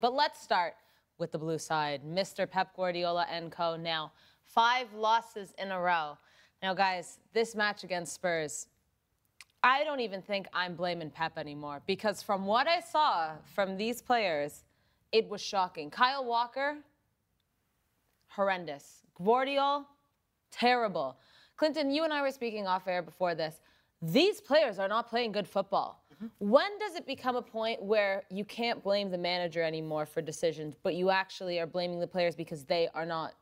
But let's start with the blue side. Mr. Pep Guardiola and co. Now 5 losses in a row. Now, guys, this match against Spurs, I don't even think I'm blaming Pep anymore, because from what I saw from these players, it was shocking. Kyle Walker, horrendous. Guardiola, terrible. Clinton, you and I were speaking off air before this. These players are not playing good football. When does it become a point where you can't blame the manager anymore for decisions, but you actually are blaming the players because they are not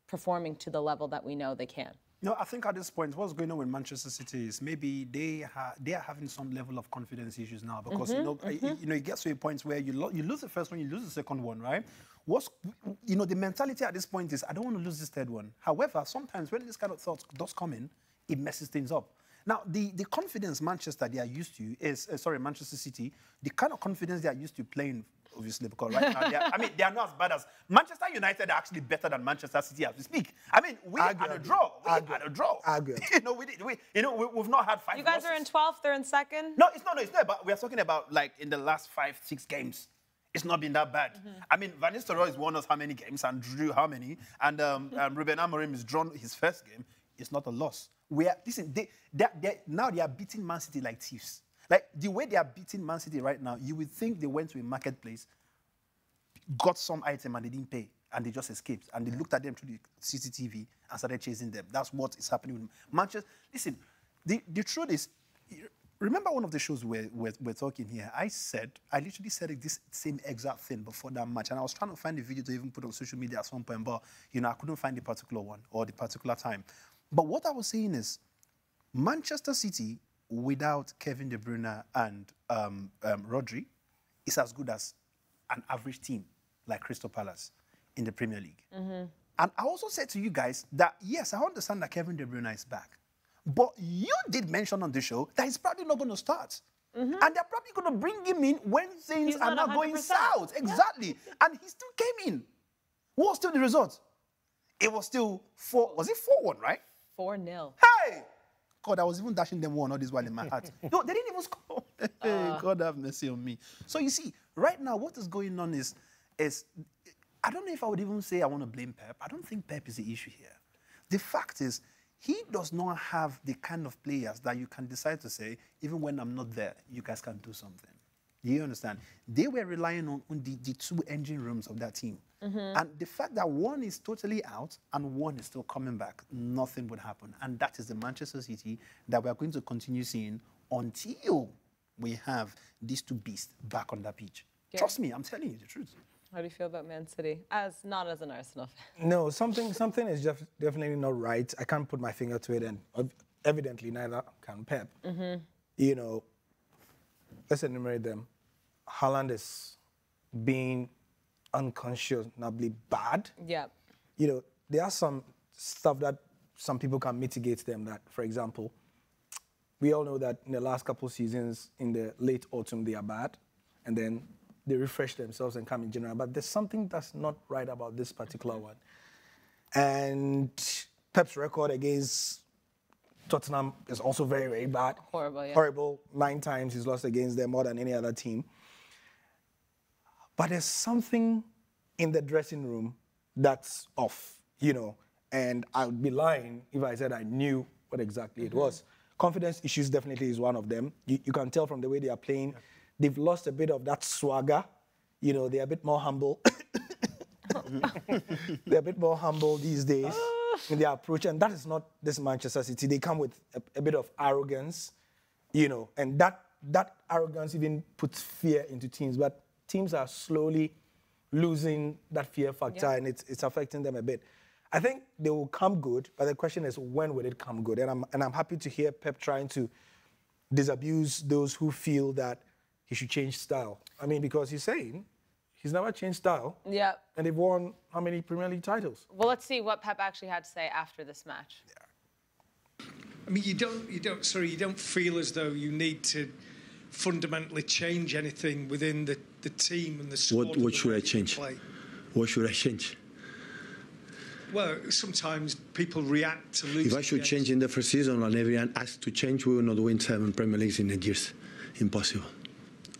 performing to the level that we know they can? No, I think at this point, what's going on with Manchester City is maybe they are having some level of confidence issues now, because it gets to a point where you lose the first one, you lose the second one, right? The mentality at this point is, I don't want to lose this third one. However, sometimes when this kind of thoughts does come in, it messes things up. Now, the confidence Manchester they are used to is, Manchester City, the kind of confidence they are used to playing, obviously, because right now, they are not as bad as Manchester United are actually better than Manchester City as we speak. I mean, we had a draw. I agree. We've not had 5 You guys losses. are in 12th, they're in 2nd? No, it's not. But we are talking about, like, in the last 5-6 games. It's not been that bad. I mean, Van Nistelrooy has won us how many games and drew how many? And Ruben Amorim has drawn his first game. It's not a loss. Listen, now they are beating Man City like thieves. Like, the way they are beating Man City right now, you would think they went to a marketplace, got some item and they didn't pay, and they just escaped. And they looked at them through the CCTV and started chasing them. That's what is happening with Manchester. Listen, the truth is, remember one of the shows we're talking here, I literally said this same exact thing before that match, and I was trying to find the video to even put on social media at some point, but, I couldn't find the particular one or the particular time. But what I was saying is, Manchester City, without Kevin De Bruyne and Rodri, is as good as an average team like Crystal Palace in the Premier League. And I also said to you guys that, yes, I understand that Kevin De Bruyne is back. But you did mention on the show that he's probably not going to start. And they're probably going to bring him in when things are not going south. Exactly. And he still came in. What was still the result? It was still 4-1, right? 4-0. Hey! God, I was even dashing them one all this while in my heart. No, they didn't even score. God have mercy on me. So you see, right now, what is going on is I don't know if I would even say I want to blame Pep. I don't think Pep is the issue here. The fact is, he does not have the kind of players that you can decide to say, even when I'm not there, you guys can do something. You understand? They were relying on the 2 engine rooms of that team. And the fact that one is totally out and one is still coming back, nothing would happen. And that is the Manchester City that we are going to continue seeing until we have these 2 beasts back on that pitch. Yeah. Trust me, I'm telling you the truth. How do you feel about Man City? Not as an Arsenal fan. No, something is definitely not right. I can't put my finger to it, and evidently neither can Pep. Let's enumerate them. Haaland is being unconscionably bad. Yeah. There are some stuff that some people can mitigate them. That, for example, we all know that in the last couple of seasons, in the late autumn, they are bad, and then they refresh themselves and come in general. But there's something that's not right about this particular one. And Pep's record against Tottenham is also very, very bad. Horrible, yeah. Horrible. 9 times he's lost against them, more than any other team. But there's something in the dressing room that's off, and I would be lying if I said I knew what exactly it was. Confidence issues definitely is one of them. You can tell from the way they are playing. Yeah. They've lost a bit of that swagger. They're a bit more humble. They're a bit more humble these days in their approach, and that is not this Manchester City. They come with a bit of arrogance, and that arrogance even puts fear into teams. But teams are slowly losing that fear factor, and it's affecting them a bit. I think they will come good, but the question is, when will it come good? And I'm happy to hear Pep trying to disabuse those who feel that he should change style. I mean, because he's saying he's never changed style. Yeah. And they've won how many Premier League titles? Well, let's see what Pep actually had to say after this match. Yeah. I mean, you don't feel as though you need to fundamentally change anything within the team and the squad. What should I change? What should I change? Well, sometimes people react to losing. If I should change in the first season and everyone asked to change, we will not win 7 Premier Leagues in 8 years. Impossible.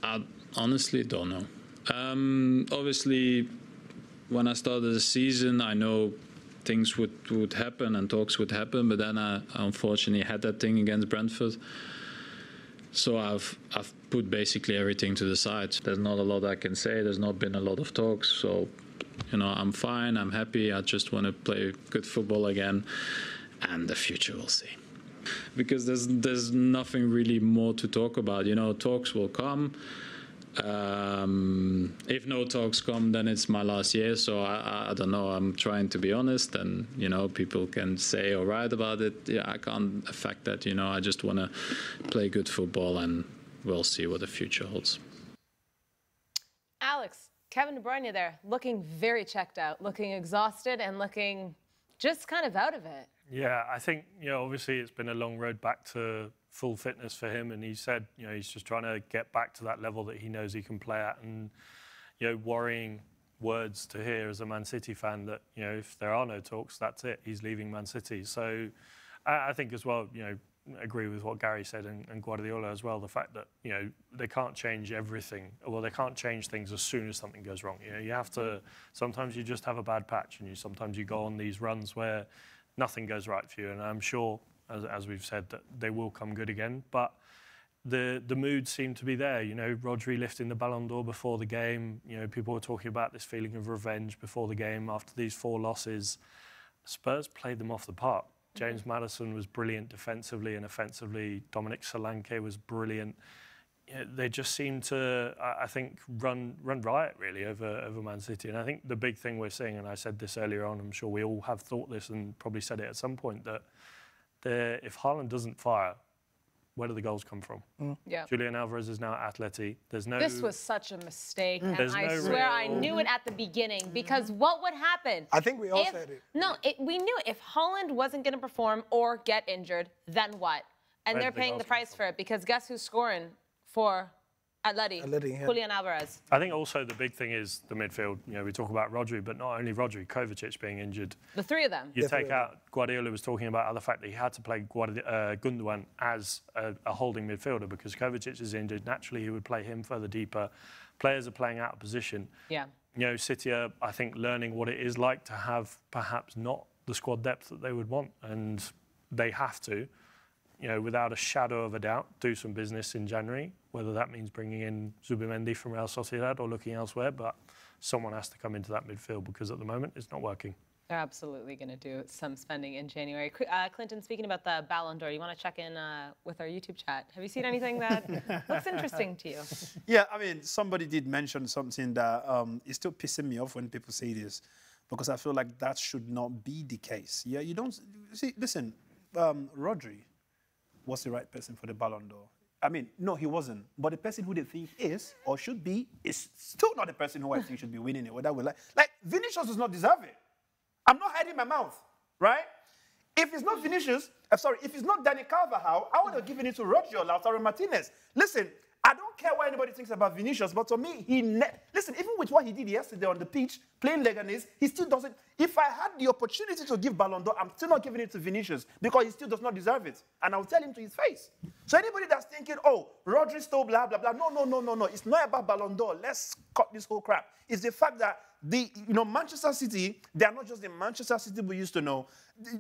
I honestly don't know. Obviously, when I started the season, I know things would happen and talks would happen, but then I unfortunately had that thing against Brentford. So I've put basically everything to the side. There's not a lot I can say. There's not been a lot of talks. So, you know, I'm fine. I'm happy. I just want to play good football again, and the future we'll see. Because there's nothing really more to talk about. You know, talks will come. If no talks come, then it's my last year. So I don't know. I'm trying to be honest, and you know, people can say or write about it. Yeah, I can't affect that. You know, I just want to play good football, and we'll see what the future holds. Alex, Kevin De Bruyne there, looking very checked out, looking exhausted, and looking just kind of out of it. Yeah, I think, you know, obviously it's been a long road back to full fitness for him, and he said, you know, he's just trying to get back to that level that he knows he can play at, and, you know, worrying words to hear as a Man City fan that, you know, if there are no talks, that's it, he's leaving Man City. So I think as well, you know, agree with what Gary said and Guardiola as well, the fact that, you know, they can't change everything. Well, they can't change things as soon as something goes wrong. You know, you have to, sometimes you just have a bad patch, and sometimes you go on these runs where nothing goes right for you, and I'm sure, as we've said, that they will come good again. But the mood seemed to be there. You know, Rodri lifting the Ballon d'Or before the game. You know, people were talking about this feeling of revenge before the game after these 4 losses. Spurs played them off the park. James Maddison was brilliant defensively and offensively. Dominic Solanke was brilliant. You know, they just seemed to, I think, run riot really over Man City. And I think the big thing we're seeing, and I said this earlier on, I'm sure we all have thought this and probably said it at some point, that if Haaland doesn't fire, where do the goals come from? Yeah. Julian Alvarez is now at Atleti. There's no. This was such a mistake, and There's I no swear real- I knew it at the beginning, because what would happen? I think we all said it. No, we knew if Haaland wasn't going to perform or get injured, then what? And Where they're did the paying goals the price come for it, because guess who's scoring for Atleti? Yeah. Julian Alvarez. I think also the big thing is the midfield. You know, we talk about Rodri, but not only Rodri, Kovacic being injured. The 3 of them. You take out, Guardiola was talking about the fact that he had to play Gundogan as a holding midfielder because Kovacic is injured. Naturally, he would play him further deeper. Players are playing out of position. Yeah. You know, City are, I think, learning what it is like to have perhaps not the squad depth that they would want, and they have to, you know, without a shadow of a doubt, do some business in January, whether that means bringing in Zubimendi from Real Sociedad or looking elsewhere, but someone has to come into that midfield because at the moment it's not working. They're absolutely going to do some spending in January. Clinton, speaking about the Ballon d'Or, you want to check in with our YouTube chat. Have you seen anything that looks interesting to you? Yeah, I mean, somebody did mention something that is still pissing me off when people say this, because I feel like that should not be the case. Yeah, you don't... See, listen, Rodri was the right person for the Ballon d'Or. I mean, no, he wasn't. But the person who they think is or should be is still not the person who I think should be winning it. Whether we like Vinicius does not deserve it. I'm not hiding my mouth, right? If it's not Vinicius, if it's not Dani Carvajal, I would have given it to Rodri or Lautaro Martinez. Listen, I don't care what anybody thinks about Vinicius, but to me, listen, even with what he did yesterday on the pitch, playing Leganés, he still doesn't. If I had the opportunity to give Ballon d'Or, I'm still not giving it to Vinicius because he still does not deserve it. And I'll tell him to his face. So anybody that's thinking, oh, Rodri stole blah, blah, blah, no. It's not about Ballon d'Or. Let's cut this whole crap. It's the fact that Manchester City, they are not just the Manchester City we used to know.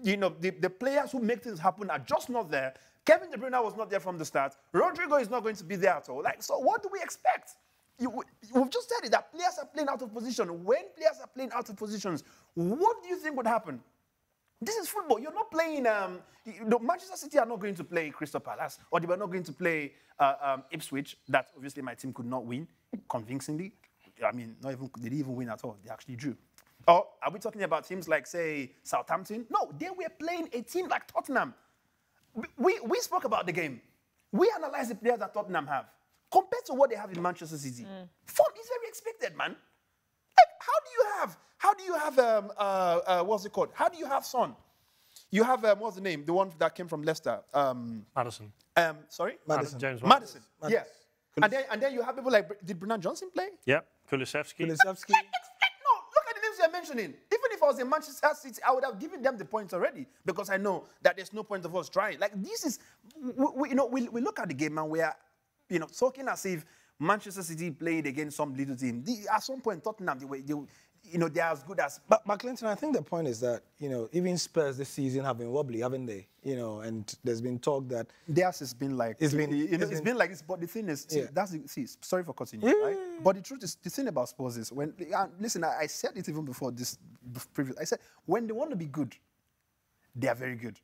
The players who make things happen are just not there. Kevin De Bruyne was not there from the start. Rodrigo is not going to be there at all. So what do we expect? We've just said it, that players are playing out of position. When players are playing out of positions, what do you think would happen? This is football. You're not playing... Manchester City are not going to play Crystal Palace, or they were not going to play Ipswich, that obviously my team could not win convincingly. I mean, they didn't even win at all. They actually drew. Or are we talking about teams like, say, Southampton? No, they were playing a team like Tottenham. We spoke about the game. We analyzed the players that Tottenham have compared to what they have in Manchester City. Form is very expected, man. Like, how do you have what's it called? How do you have Son? You have what's the name? The one that came from Leicester. Madison. Sorry? Madison. James Madison. Yes. And then you have people like, did Brennan Johnson play? Yeah, Kulusevski. No, look at the names you're mentioning. Even if I was in Manchester City, I would have given them the points already because I know that there's no point of us trying. Like, this is, we look at the game and we are, talking as if Manchester City played against some little team. At some point, Tottenham, they're as good as. But Clinton, I think the point is that, even Spurs this season have been wobbly, haven't they? And there's been talk that Theirs has been like it's been like this. But the thing is, sorry for cutting you, right? But the truth is, the thing about Spurs is listen, I said it even before this previous. I said when they want to be good, they are very good,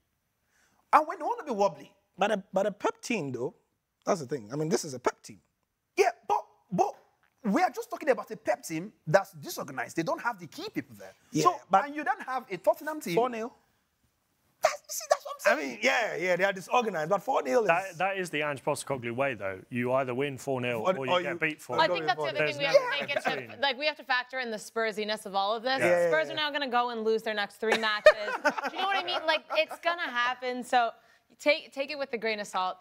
and when they want to be wobbly. But a Pep team, though, that's the thing. I mean, this is a Pep team. Yeah, but we are just talking about a Pep team that's disorganized. They don't have the key people there. Yeah, and you don't have a Tottenham team. 4-0. That's what I'm saying. I mean, they are disorganized, but 4-0 is... That is the Ange Postecoglou way, though. You either win 4-0 or you get beat 4-0. I think that's the other thing we have to take into, like, we have to factor in the Spursiness of all of this. Spurs are now going to go and lose their next 3 matches. Do you know what I mean? Like, it's going to happen. So take it with a grain of salt.